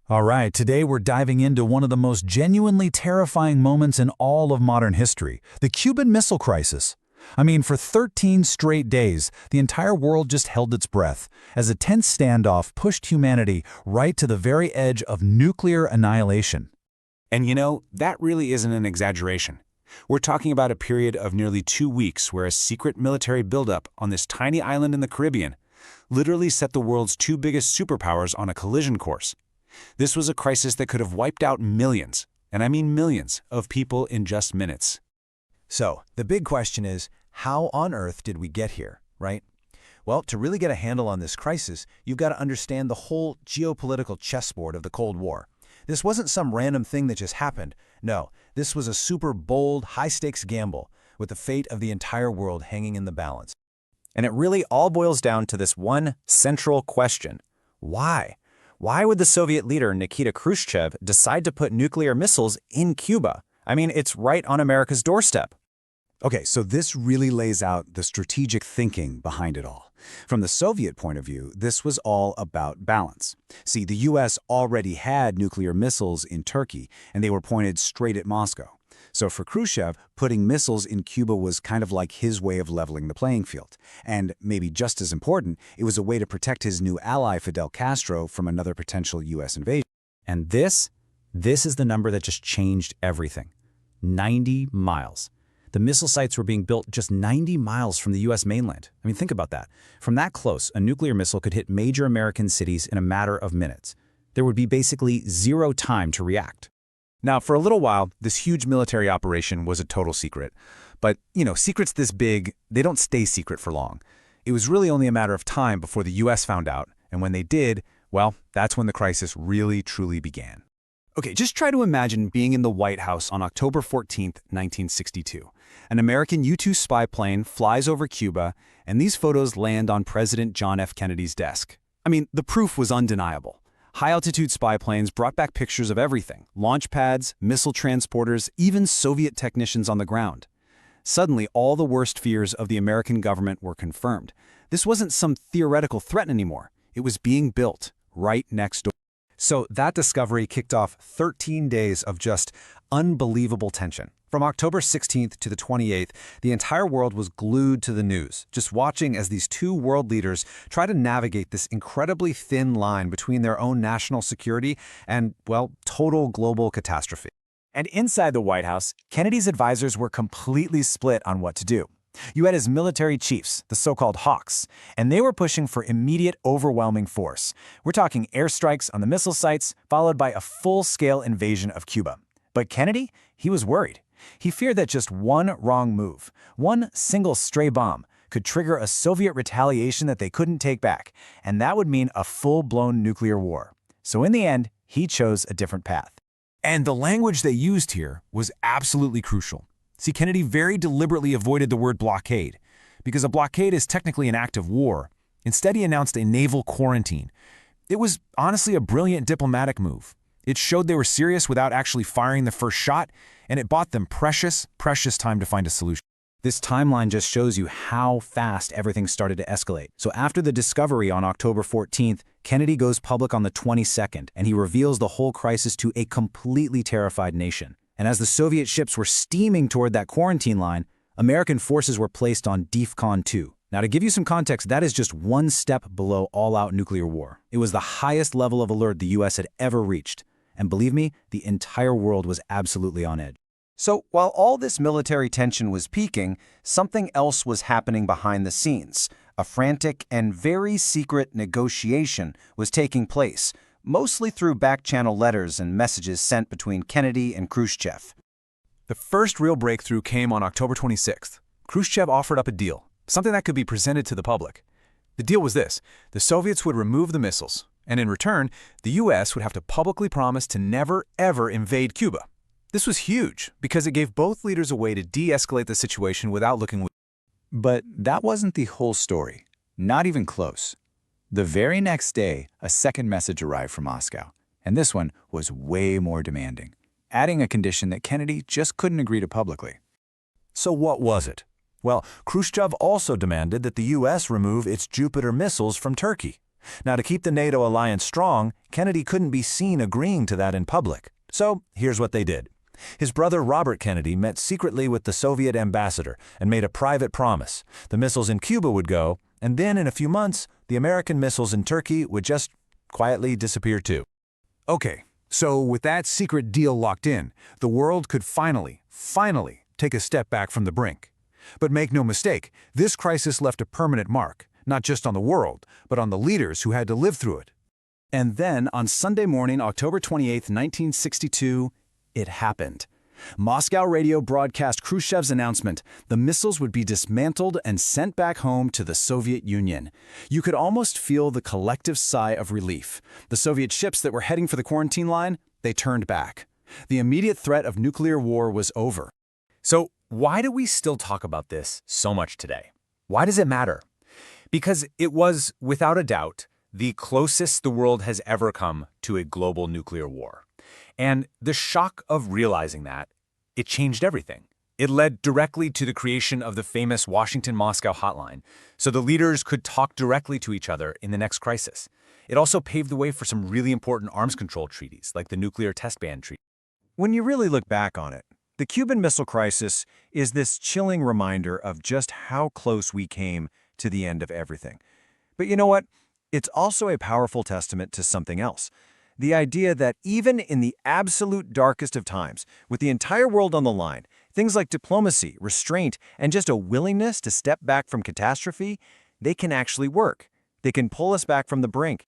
All right, today we're diving into one of the most genuinely terrifying moments in all of modern history, the Cuban Missile Crisis. I mean, for 13 straight days, the entire world just held its breath as a tense standoff pushed humanity right to the very edge of nuclear annihilation. And you know, that really isn't an exaggeration. We're talking about a period of nearly 2 weeks where a secret military buildup on this tiny island in the Caribbean literally set the world's two biggest superpowers on a collision course. This was a crisis that could have wiped out millions, and I mean millions, of people in just minutes. So, the big question is, how on earth did we get here, right? Well, to really get a handle on this crisis, you've got to understand the whole geopolitical chessboard of the Cold War. This wasn't some random thing that just happened. No, this was a super bold, high-stakes gamble with the fate of the entire world hanging in the balance. And it really all boils down to this one central question. Why? Why would the Soviet leader Nikita Khrushchev decide to put nuclear missiles in Cuba? I mean, it's right on America's doorstep. Okay, so this really lays out the strategic thinking behind it all. From the Soviet point of view, this was all about balance. See, the US already had nuclear missiles in Turkey, and they were pointed straight at Moscow. So for Khrushchev, putting missiles in Cuba was kind of like his way of leveling the playing field. And maybe just as important, it was a way to protect his new ally Fidel Castro from another potential US invasion. And this is the number that just changed everything. 90 miles. The missile sites were being built just 90 miles from the US mainland. I mean, think about that. From that close, a nuclear missile could hit major American cities in a matter of minutes. There would be basically zero time to react. Now, for a little while, this huge military operation was a total secret. But, secrets this big, they don't stay secret for long. It was really only a matter of time before the US found out, and when they did, well, that's when the crisis really, truly began. Okay, just try to imagine being in the White House on October 14th, 1962. An American U-2 spy plane flies over Cuba, and these photos land on President John F. Kennedy's desk. I mean, the proof was undeniable. High-altitude spy planes brought back pictures of everything: launch pads, missile transporters, even Soviet technicians on the ground. Suddenly, all the worst fears of the American government were confirmed. This wasn't some theoretical threat anymore. It was being built right next door. So that discovery kicked off 13 days of just unbelievable tension. From October 16th to the 28th, the entire world was glued to the news, just watching as these two world leaders try to navigate this incredibly thin line between their own national security and, well, total global catastrophe. And inside the White House, Kennedy's advisors were completely split on what to do. You had his military chiefs, the so-called hawks, and they were pushing for immediate, overwhelming force. We're talking airstrikes on the missile sites, followed by a full-scale invasion of Cuba. But Kennedy, he was worried. He feared that just one wrong move, one single stray bomb, could trigger a Soviet retaliation that they couldn't take back, and that would mean a full-blown nuclear war. So in the end, he chose a different path. And the language they used here was absolutely crucial. See, Kennedy very deliberately avoided the word blockade, because a blockade is technically an act of war. Instead, he announced a naval quarantine. It was honestly a brilliant diplomatic move. It showed they were serious without actually firing the first shot, and it bought them precious time to find a solution. This timeline just shows you how fast everything started to escalate. So after the discovery on October 14th, Kennedy goes public on the 22nd, and he reveals the whole crisis to a completely terrified nation. And as the Soviet ships were steaming toward that quarantine line, American forces were placed on DEFCON 2. Now, to give you some context, that is just one step below all-out nuclear war. It was the highest level of alert the US had ever reached. And believe me, the entire world was absolutely on edge. So while all this military tension was peaking, something else was happening behind the scenes. A frantic and very secret negotiation was taking place, mostly through back-channel letters and messages sent between Kennedy and Khrushchev. The first real breakthrough came on October 26th. Khrushchev offered up a deal, something that could be presented to the public. The deal was this: the Soviets would remove the missiles, and in return, the US would have to publicly promise to never, ever invade Cuba. This was huge because it gave both leaders a way to de-escalate the situation without looking weak. But that wasn't the whole story. Not even close. The very next day, a second message arrived from Moscow, and this one was way more demanding, adding a condition that Kennedy just couldn't agree to publicly. So what was it? Well, Khrushchev also demanded that the U.S. remove its Jupiter missiles from Turkey. Now, to keep the NATO alliance strong, Kennedy couldn't be seen agreeing to that in public. So here's what they did. His brother Robert Kennedy met secretly with the Soviet ambassador and made a private promise. The missiles in Cuba would go, and then in a few months, the American missiles in Turkey would just quietly disappear too. Okay, so with that secret deal locked in, the world could finally take a step back from the brink. But make no mistake, this crisis left a permanent mark, not just on the world, but on the leaders who had to live through it. And then, on Sunday morning, October 28, 1962, it happened. Moscow radio broadcast Khrushchev's announcement. The missiles would be dismantled and sent back home to the Soviet Union. You could almost feel the collective sigh of relief. The Soviet ships that were heading for the quarantine line, they turned back. The immediate threat of nuclear war was over. So why do we still talk about this so much today? Why does it matter? Because it was, without a doubt, the closest the world has ever come to a global nuclear war. And the shock of realizing that, it changed everything. It led directly to the creation of the famous Washington-Moscow hotline, so the leaders could talk directly to each other in the next crisis. It also paved the way for some really important arms control treaties, like the Nuclear Test Ban Treaty. When you really look back on it, the Cuban Missile Crisis is this chilling reminder of just how close we came to the end of everything. But you know what? It's also a powerful testament to something else. The idea that even in the absolute darkest of times, with the entire world on the line, things like diplomacy, restraint, and just a willingness to step back from catastrophe, they can actually work. They can pull us back from the brink.